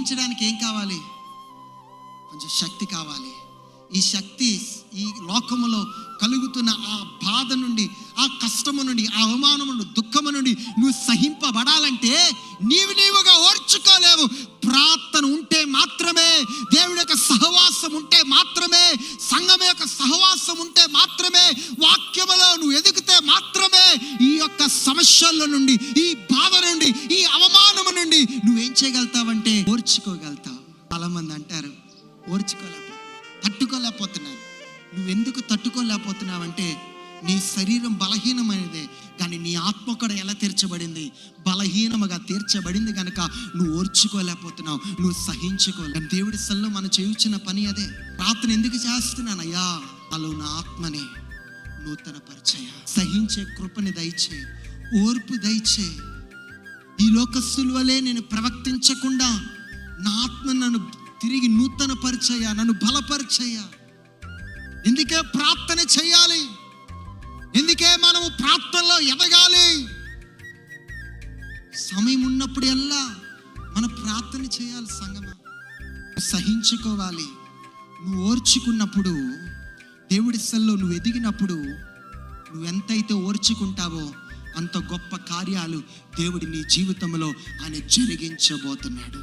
సహించడానికి ఏం కావాలి? కొంచెం శక్తి కావాలి. ఈ శక్తి ఈ లోకములో కలుగుతున్న ఆ బాధ నుండి, ఆ కష్టము నుండి, ఆ అవమానము నుండి, దుఃఖము నుండి నువ్వు సహింపబడాలంటే నీవుగా ఓర్చుకోలేవు. ప్రార్థన ఉంటే మాత్రమే, దేవుడి యొక్క సహవాసం ఉంటే మాత్రమే, సంఘం యొక్క సహవాసం ఉంటే మాత్రమే, వాక్యములో నువ్వు ఎదిగితే మాత్రమే ఈ యొక్క సమస్యల నుండి, ఈ బాధ నుండి, ఈ అవమానము నుండి నువ్వేం చేయగలుగుతావంటే ఓర్చుకోగలుగుతావు. చాలా మంది అంటారు తట్టుకోలేకపోతున్నాను. నువ్వెందుకు తట్టుకోలేకపోతున్నావంటే నీ శరీరం బలహీనమైనదే, కానీ నీ ఆత్మ కూడా ఎలా తీర్చబడింది? బలహీనముగా తీర్చబడింది కనుక నువ్వు ఓర్చుకోలేకపోతున్నావు, నువ్వు సహించుకోలేవు. దేవుడి సల్లో మనం చేయుచున్న పని అదే. ప్రార్థన ఎందుకు చేస్తున్నానయ్యా? అలా నా ఆత్మని నూతన పరిచయ, సహించే కృపని దయచే, ఓర్పు దయచే. ఈ లోకస్తుల వలె నేను ప్రవర్తించకుండా నా ఆత్మ నన్ను తిరిగి నూతన పరిచయ, నన్ను బలపరిచయ. ఎందుకే ప్రార్థన చేయాలి? ఎందుకే మనము ప్రార్థనలో ఎదగాలి? సమయం ఉన్నప్పుడల్లా మనం ప్రార్థన చేయాలి. సంగమా, సహించుకోవాలి. నువ్వు ఓర్చుకున్నప్పుడు, దేవుడి సల్లో నువ్వు ఎదిగినప్పుడు, నువ్వు ఎంతైతే ఓర్చుకుంటావో అంత గొప్ప కార్యాలు దేవుడి నీ జీవితంలో ఆయన జరిగించబోతున్నాడు.